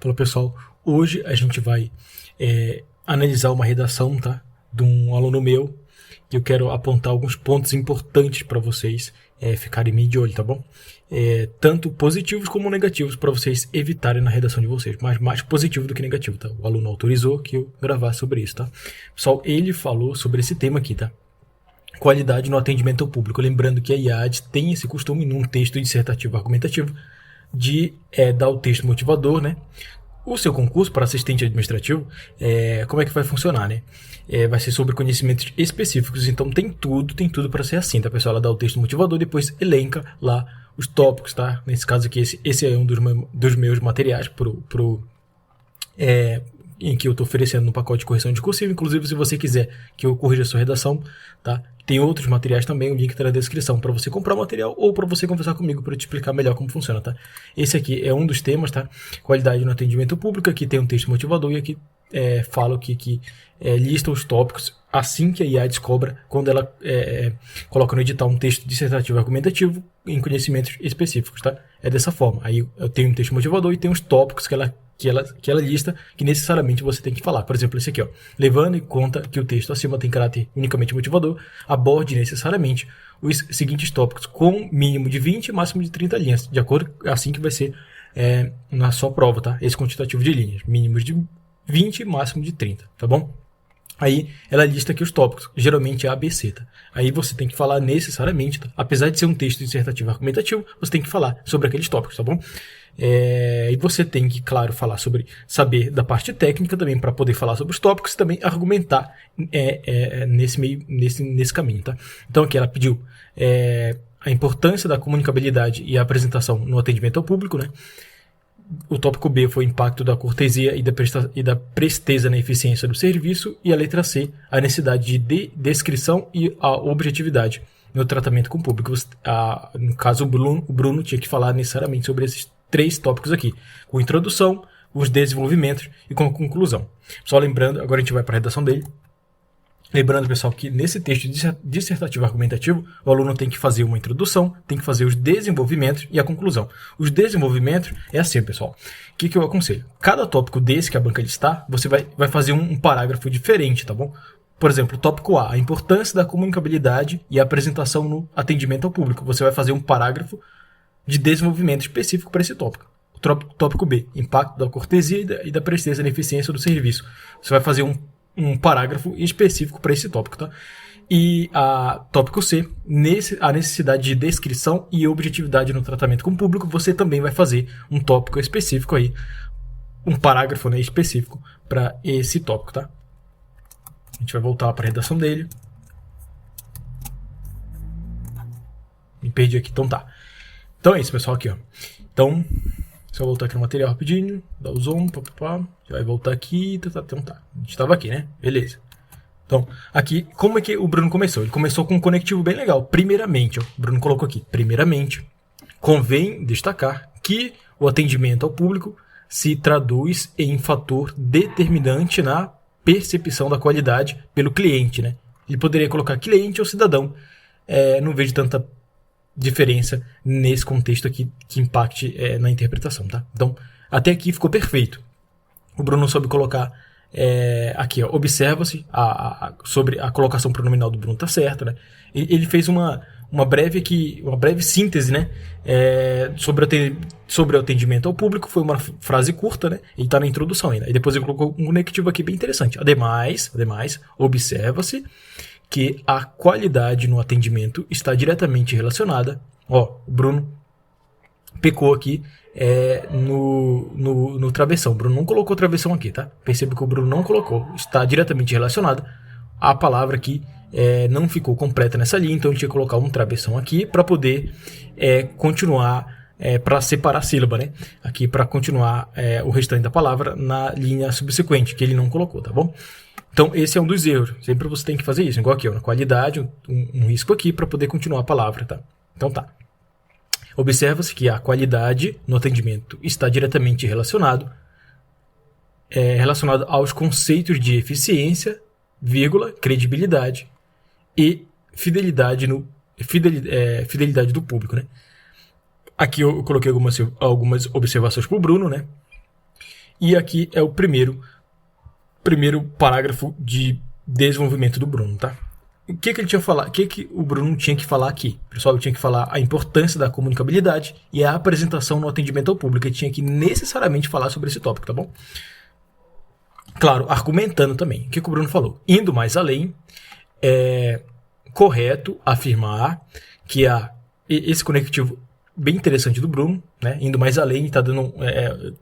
Fala pessoal, hoje a gente vai analisar uma redação, tá, de um aluno meu, e eu quero apontar alguns pontos importantes para vocês ficarem meio de olho, tá bom? Tanto positivos como negativos para vocês evitarem na redação de vocês, mas mais positivo do que negativo, tá? O aluno autorizou que eu gravasse sobre isso, tá? Pessoal, ele falou sobre esse tema aqui, tá? Qualidade no atendimento ao público. Lembrando que a IAD tem esse costume, num texto dissertativo argumentativo, de dar o texto motivador, né? O seu concurso para assistente administrativo, como é que vai funcionar, né? Vai ser sobre conhecimentos específicos, então tem tudo para ser assim, tá, pessoal? Ela dá o texto motivador, depois elenca lá os tópicos, tá? Nesse caso aqui, esse é um dos meus materiais em que eu estou oferecendo no pacote de correção de cursivo. Inclusive, se você quiser que eu corrija a sua redação, tá? Tem outros materiais também, o link está na descrição para você comprar o material ou para você conversar comigo para eu te explicar melhor como funciona, tá? Esse aqui é um dos temas, tá? Qualidade no atendimento público. Aqui tem um texto motivador e aqui falo que lista os tópicos assim que a IADES cobra quando ela coloca no edital um texto dissertativo argumentativo em conhecimentos específicos, tá? É dessa forma. Aí eu tenho um texto motivador e tem os tópicos que ela lista que necessariamente você tem que falar. Por exemplo, esse aqui, ó. Levando em conta que o texto acima tem caráter unicamente motivador, aborde necessariamente os seguintes tópicos com mínimo de 20 e máximo de 30 linhas, de acordo assim que vai ser na sua prova, tá? Esse quantitativo de linhas, mínimos de 20 e máximo de 30, tá bom? Aí ela lista aqui os tópicos, geralmente é A, B, C, tá? Aí você tem que falar necessariamente, tá? Apesar de ser um texto dissertativo argumentativo, você tem que falar sobre aqueles tópicos, tá bom? E você tem que, claro, saber da parte técnica também para poder falar sobre os tópicos e também argumentar nesse caminho, tá? Então aqui ela pediu a importância da comunicabilidade e a apresentação no atendimento ao público, né? O tópico B foi o impacto da cortesia e da presteza na eficiência do serviço. E a letra C, a necessidade de descrição e a objetividade no tratamento com o público. No caso, o Bruno tinha que falar necessariamente sobre esses 3 tópicos aqui, com introdução, os desenvolvimentos e com a conclusão. Só lembrando, agora a gente vai para a redação dele. Lembrando, pessoal, que nesse texto dissertativo argumentativo, o aluno tem que fazer uma introdução, tem que fazer os desenvolvimentos e a conclusão. Os desenvolvimentos é assim, pessoal. O que eu aconselho? Cada tópico desse que a banca listar, você vai fazer um parágrafo diferente, tá bom? Por exemplo, tópico A, a importância da comunicabilidade e a apresentação no atendimento ao público. Você vai fazer um parágrafo de desenvolvimento específico para esse tópico. O tópico B, impacto da cortesia e da presteza na eficiência do serviço. Você vai fazer um parágrafo específico para esse tópico, tá? E tópico C, a necessidade de descrição e objetividade no tratamento com o público, você também vai fazer um tópico específico aí, um parágrafo, né, específico para esse tópico, tá? A gente vai voltar para a redação dele. Me perdi aqui, então tá. Então é isso, pessoal, aqui, ó. Então, só voltar aqui no material rapidinho, dar o zoom, já vai voltar aqui, então tá. A gente estava aqui, né? Beleza. Então, aqui, como é que o Bruno começou? Ele começou com um conectivo bem legal. Primeiramente, ó, o Bruno colocou aqui, primeiramente, convém destacar que o atendimento ao público se traduz em fator determinante na percepção da qualidade pelo cliente, né? Ele poderia colocar cliente ou cidadão. Não vejo tanta diferença nesse contexto aqui que impacte na interpretação, tá? Então, até aqui ficou perfeito. O Bruno soube colocar aqui, ó, observa-se sobre a colocação pronominal do Bruno tá certa, né? Ele fez uma breve síntese, né? Sobre o atendimento ao público. Foi uma frase curta, né? E tá na introdução ainda. E depois ele colocou um conectivo aqui bem interessante. Ademais, observa-se que a qualidade no atendimento está diretamente relacionada. Ó, o Bruno pecou aqui no travessão. O Bruno não colocou travessão aqui, tá? Perceba que o Bruno não colocou. Está diretamente relacionado. A palavra aqui não ficou completa nessa linha, então a gente ia colocar um travessão aqui para poder continuar, para separar a sílaba, né? Aqui para continuar o restante da palavra na linha subsequente, que ele não colocou, tá bom? Então, esse é um dos erros. Sempre você tem que fazer isso. Igual aqui, ó, na qualidade, um risco aqui para poder continuar a palavra, tá? Então, tá. Observa-se que a qualidade no atendimento está diretamente relacionado aos conceitos de eficiência, credibilidade e fidelidade do público, né? Aqui eu coloquei algumas observações para o Bruno, né? E aqui é o primeiro parágrafo de desenvolvimento do Bruno, tá? O que ele tinha que falar? O que o Bruno tinha que falar aqui? Pessoal, ele tinha que falar a importância da comunicabilidade e a apresentação no atendimento ao público. Ele tinha que necessariamente falar sobre esse tópico, tá bom? Claro, argumentando também. O que o Bruno falou? Indo mais além, é correto afirmar que há esse conectivo bem interessante do Bruno, né? Indo mais além,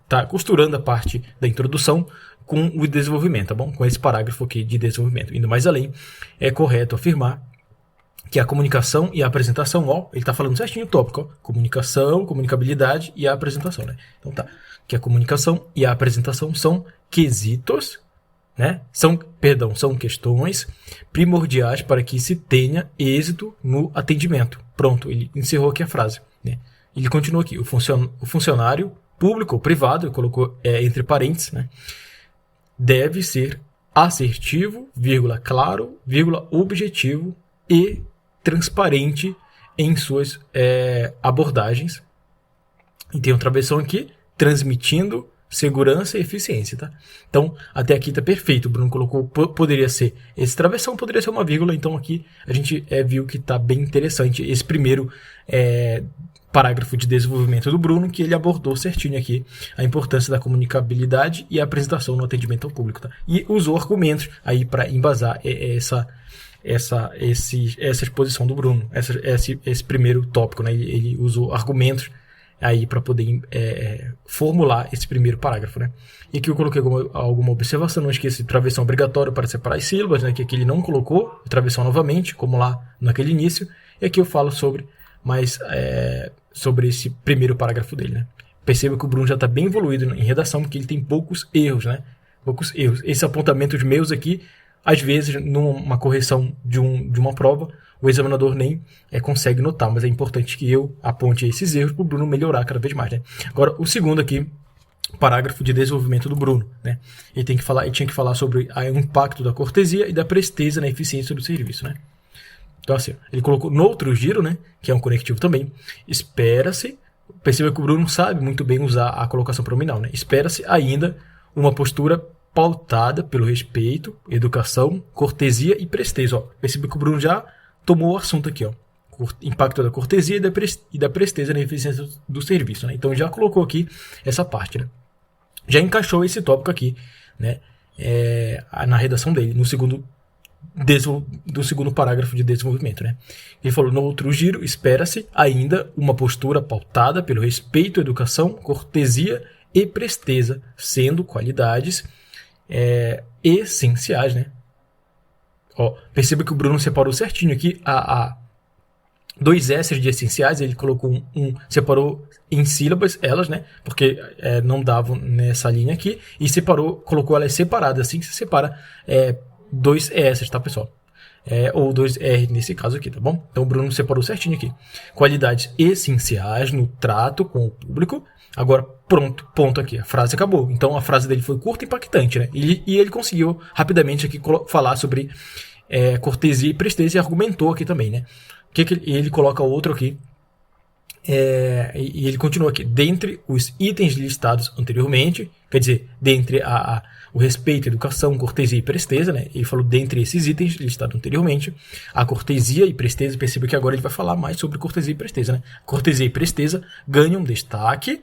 tá costurando a parte da introdução com o desenvolvimento, tá bom? Com esse parágrafo aqui de desenvolvimento. Indo mais além, é correto afirmar que a comunicação e a apresentação, ó, ele tá falando certinho o tópico, ó, comunicação, comunicabilidade e a apresentação, né? Então tá, que a comunicação e a apresentação são quesitos, né? São questões primordiais para que se tenha êxito no atendimento. Pronto, ele encerrou aqui a frase, né? Ele continua aqui, o funcionário público ou privado, ele colocou entre parênteses, né? Deve ser assertivo, claro, objetivo e transparente em suas abordagens. E tem outra versão aqui, transmitindo segurança e eficiência, tá? Então, até aqui tá perfeito. O Bruno colocou, poderia ser esse travessão, poderia ser uma vírgula. Então, aqui a gente viu que tá bem interessante esse primeiro parágrafo de desenvolvimento do Bruno, que ele abordou certinho aqui a importância da comunicabilidade e a apresentação no atendimento ao público, tá? E usou argumentos aí para embasar essa exposição do Bruno, esse primeiro tópico, né? Ele usou argumentos aí para poder formular esse primeiro parágrafo, né? E aqui eu coloquei alguma observação, não esqueça de travessão obrigatório para separar as sílabas, né? Que aqui ele não colocou, travessão novamente, como lá naquele início, e aqui eu falo sobre esse primeiro parágrafo dele, né? Perceba que o Bruno já está bem evoluído em redação, porque ele tem poucos erros, né? Poucos erros. Esses apontamentos meus aqui, às vezes, numa correção de uma prova, o examinador nem consegue notar, mas é importante que eu aponte esses erros para o Bruno melhorar cada vez mais, né? Agora, o segundo aqui, parágrafo de desenvolvimento do Bruno, né? Ele tinha que falar sobre o impacto da cortesia e da presteza na eficiência do serviço, né? Então, assim, ele colocou no outro giro, né? Que é um conectivo também. Espera-se, perceba que o Bruno sabe muito bem usar a colocação pronominal, né? Espera-se ainda uma postura pautada pelo respeito, educação, cortesia e presteza. Ó, perceba que o Bruno já tomou o assunto aqui, ó. Impacto da cortesia e da presteza na eficiência do serviço, né? Então já colocou aqui essa parte, né? Já encaixou esse tópico aqui, né? Na redação dele, no segundo parágrafo de desenvolvimento, né? Ele falou, no outro giro, espera-se ainda uma postura pautada pelo respeito, educação, cortesia e presteza, sendo qualidades essenciais, né? Ó, perceba que o Bruno separou certinho aqui dois S de essenciais, ele colocou separou em sílabas elas, né? Porque não davam nessa linha aqui, e colocou elas separadas, assim que se separa dois S, tá, pessoal? Ou dois R nesse caso aqui, tá bom? Então o Bruno separou certinho aqui. Qualidades essenciais no trato com o público. Agora, pronto, ponto aqui. A frase acabou. Então a frase dele foi curta e impactante, né? E ele conseguiu rapidamente aqui falar sobre cortesia e presteza e argumentou aqui também, né? Ele coloca outro aqui. E ele continua aqui. Dentre os itens listados anteriormente, quer dizer, dentre o respeito, educação, cortesia e presteza, né? Ele falou dentre esses itens listados anteriormente, a cortesia e presteza, perceba que agora ele vai falar mais sobre cortesia e presteza, né? Cortesia e presteza ganham destaque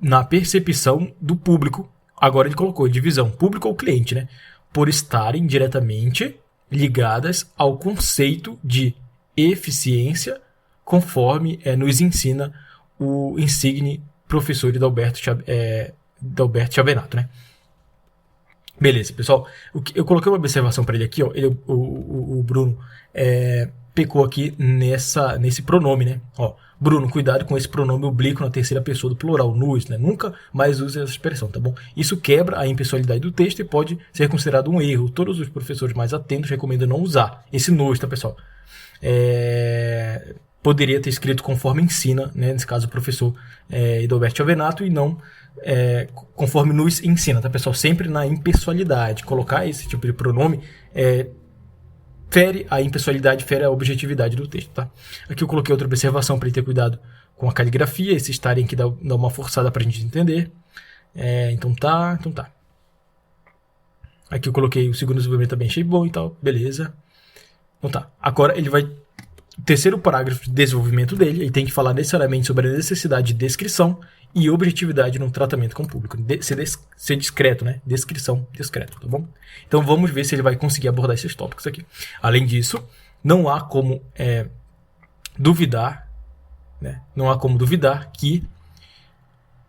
na percepção do público. Agora ele colocou divisão público ou cliente, né? Por estarem diretamente ligadas ao conceito de eficiência, conforme nos ensina o insigne professor Dalberto Chavenato, né? Beleza, pessoal. Eu coloquei uma observação para ele aqui, ó. O Bruno pecou aqui nesse pronome, né? Ó, Bruno, cuidado com esse pronome oblíquo na terceira pessoa do plural, nos, né? Nunca mais use essa expressão, tá bom? Isso quebra a impessoalidade do texto e pode ser considerado um erro. Todos os professores mais atentos recomendam não usar esse nos, tá, pessoal? Poderia ter escrito conforme ensina, né? Nesse caso o professor Dalberto Chavenato, e não conforme nos ensina, tá, pessoal? Sempre na impessoalidade. Colocar esse tipo de pronome fere a impessoalidade, fere a objetividade do texto, tá? Aqui eu coloquei outra observação para ele ter cuidado com a caligrafia, esses estarem que dá uma forçada para a gente entender. Então tá. Aqui eu coloquei o segundo desenvolvimento também, achei bom e tal, beleza. Então tá. Agora ele vai... O terceiro parágrafo de desenvolvimento dele, ele tem que falar necessariamente sobre a necessidade de descrição e objetividade no tratamento com o público. Ser discreto, né? Descrição, discreto, tá bom? Então vamos ver se ele vai conseguir abordar esses tópicos aqui. Além disso, não há como duvidar, né? Não há como duvidar que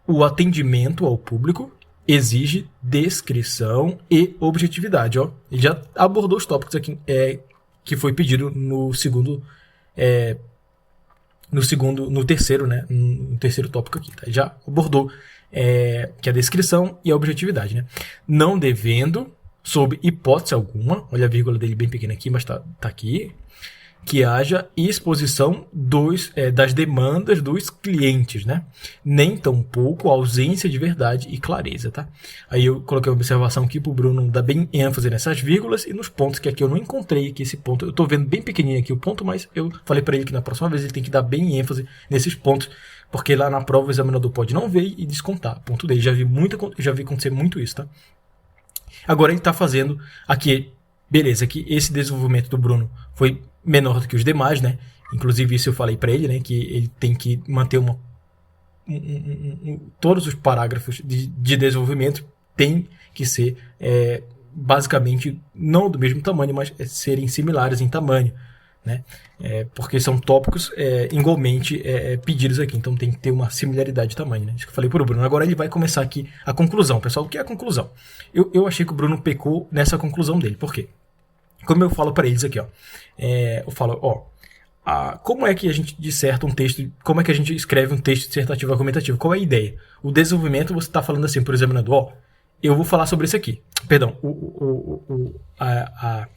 o atendimento ao público exige descrição e objetividade. Ó. Ele já abordou os tópicos aqui que foi pedido no terceiro, né? No terceiro tópico aqui. Tá? Já abordou que é a descrição e a objetividade, né? Não devendo, sob hipótese alguma, olha a vírgula dele bem pequena aqui, mas tá aqui, que haja exposição das demandas dos clientes, né? Nem tampouco ausência de verdade e clareza, tá? Aí eu coloquei uma observação aqui pro Bruno dar bem ênfase nessas vírgulas e nos pontos, que aqui eu não encontrei aqui esse ponto. Eu tô vendo bem pequenininho aqui o ponto, mas eu falei para ele que na próxima vez ele tem que dar bem ênfase nesses pontos, porque lá na prova o examinador pode não ver e descontar o ponto dele. Já vi acontecer muito isso, tá? Agora ele tá fazendo aqui, beleza, que esse desenvolvimento do Bruno foi menor do que os demais, né? Inclusive isso eu falei para ele, né? Que ele tem que manter todos os parágrafos de desenvolvimento tem que ser basicamente não do mesmo tamanho, mas serem similares em tamanho, né? Porque são tópicos igualmente pedidos aqui, então tem que ter uma similaridade de tamanho, né? Isso que eu falei para o Bruno. Agora ele vai começar aqui a conclusão, pessoal. O que é a conclusão? Eu achei que o Bruno pecou nessa conclusão dele. Por quê? Como eu falo para eles aqui, ó, eu falo, como é que a gente disserta um texto, como é que a gente escreve um texto dissertativo argumentativo? Qual é a ideia? O desenvolvimento, você está falando assim para o examinador, eu vou falar sobre isso aqui. Perdão, a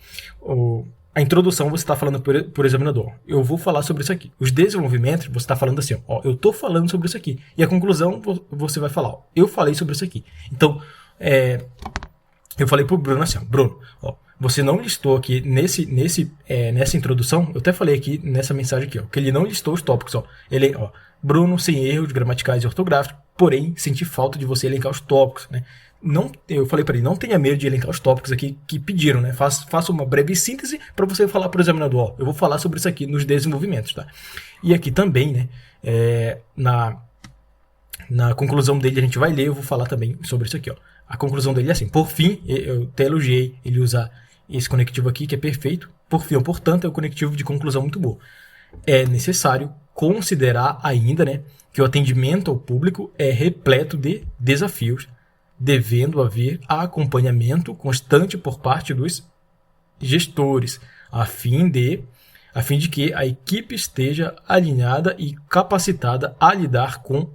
introdução você está falando por examinador, eu vou falar sobre isso aqui. Os desenvolvimentos, você está falando assim, eu estou falando sobre isso aqui. E a conclusão, você vai falar, eu falei sobre isso aqui. Então, eu falei para o Bruno assim, Bruno, você não listou aqui nessa introdução, eu até falei aqui nessa mensagem aqui, que ele não listou os tópicos, Bruno sem erros gramaticais e ortográficos, porém senti falta de você elencar os tópicos, né? Não, eu falei para ele, não tenha medo de elencar os tópicos aqui que pediram, né? Faça uma breve síntese para você falar para o examinador, eu vou falar sobre isso aqui nos desenvolvimentos, tá? E aqui também, né? Na conclusão dele a gente vai ler, eu vou falar também sobre isso aqui, A conclusão dele é assim, por fim, eu até elogiei ele usar esse conectivo aqui, que é perfeito. Por fim, portanto, é um conectivo de conclusão muito bom. É necessário considerar ainda, né, que o atendimento ao público é repleto de desafios, devendo haver acompanhamento constante por parte dos gestores, a fim de que a equipe esteja alinhada e capacitada a lidar com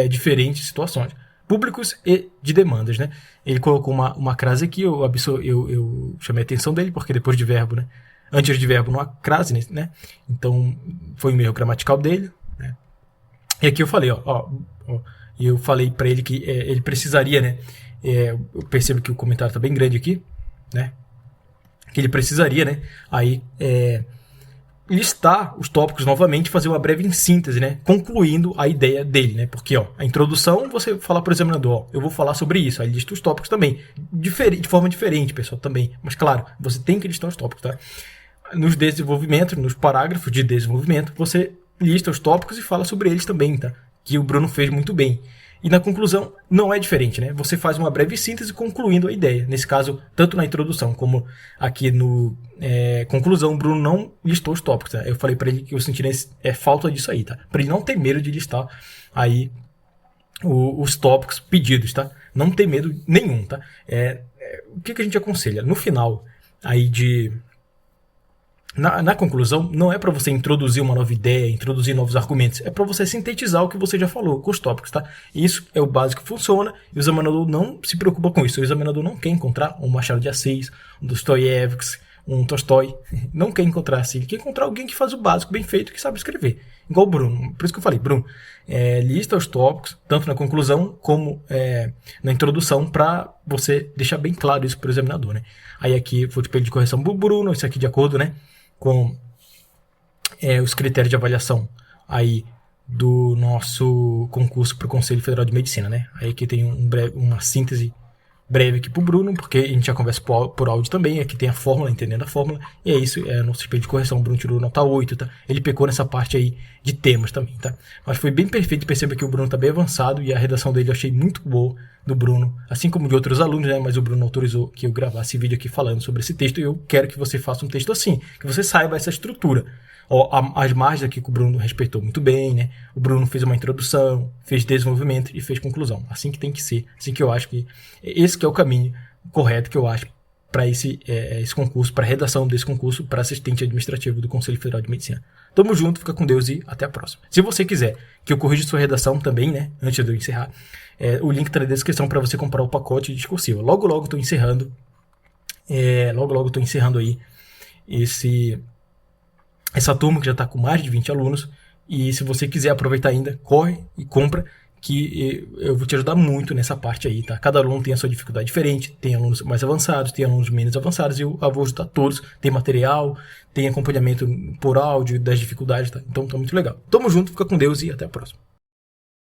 diferentes situações, públicos e de demandas, né? Ele colocou uma crase aqui, eu chamei a atenção dele, porque depois de verbo, né? Antes de verbo, uma crase, né? Então, foi um erro gramatical dele, né? E aqui eu falei, eu falei para ele que ele precisaria, né? Eu percebo que o comentário está bem grande aqui, né? Que ele precisaria, né? Aí, listar os tópicos novamente, fazer uma breve síntese, né? Concluindo a ideia dele, né? Porque, a introdução, você fala para o examinador, eu vou falar sobre isso, aí lista os tópicos também, de forma diferente, pessoal, também. Mas, claro, você tem que listar os tópicos, tá? Nos desenvolvimentos, nos parágrafos de desenvolvimento, você lista os tópicos e fala sobre eles também, tá? Que o Bruno fez muito bem. E na conclusão não é diferente, né? Você faz uma breve síntese concluindo a ideia. Nesse caso, tanto na introdução como aqui no conclusão, o Bruno não listou os tópicos. Tá? Eu falei para ele que eu senti falta disso aí, tá? Para ele não ter medo de listar aí os tópicos pedidos, tá? Não ter medo nenhum, tá? O que a gente aconselha? No final aí na conclusão, não é para você introduzir uma nova ideia, introduzir novos argumentos, é para você sintetizar o que você já falou com os tópicos, tá? Isso é o básico que funciona e o examinador não se preocupa com isso. O examinador não quer encontrar um Machado de Assis, um Dostoiévski, um Tolstói, não quer encontrar assim, ele quer encontrar alguém que faz o básico bem feito, que sabe escrever, igual o Bruno. Por isso que eu falei, Bruno, lista os tópicos, tanto na conclusão como na introdução, para você deixar bem claro isso para o examinador, né? Aí aqui vou te pedir de correção do Bruno, isso aqui de acordo, né, com os critérios de avaliação aí do nosso concurso para o Conselho Federal de Medicina, né? Aí aqui tem uma síntese breve aqui pro Bruno, porque a gente já conversa por áudio também. Aqui tem a fórmula, entendendo a fórmula. E é isso, é nosso respeito de correção. O Bruno tirou nota 8, tá? Ele pecou nessa parte aí de temas também, tá? Mas foi bem perfeito. Perceba que o Bruno tá bem avançado e a redação dele eu achei muito boa, do Bruno, assim como de outros alunos, né? Mas o Bruno autorizou que eu gravasse vídeo aqui falando sobre esse texto, e eu quero que você faça um texto assim, que você saiba essa estrutura. Ó, as margens aqui que o Bruno respeitou muito bem, né? O Bruno fez uma introdução, fez desenvolvimento e fez conclusão. Assim que tem que ser, assim que eu acho que esse que é o caminho correto que eu acho para esse concurso, para a redação desse concurso, para assistente administrativo do Conselho Federal de Medicina. Tamo junto, fica com Deus e até a próxima. Se você quiser que eu corrija sua redação também, né? Antes de eu encerrar, o link tá na descrição para você comprar o pacote discursivo. Logo estou encerrando. Logo estou encerrando aí essa turma que já está com mais de 20 alunos. E se você quiser aproveitar ainda, corre e compra, que eu vou te ajudar muito nessa parte aí, tá? Cada aluno tem a sua dificuldade diferente, tem alunos mais avançados, tem alunos menos avançados, e eu vou ajudar todos. Tem material, tem acompanhamento por áudio das dificuldades, tá? Então tá muito legal. Tamo junto, fica com Deus e até a próxima.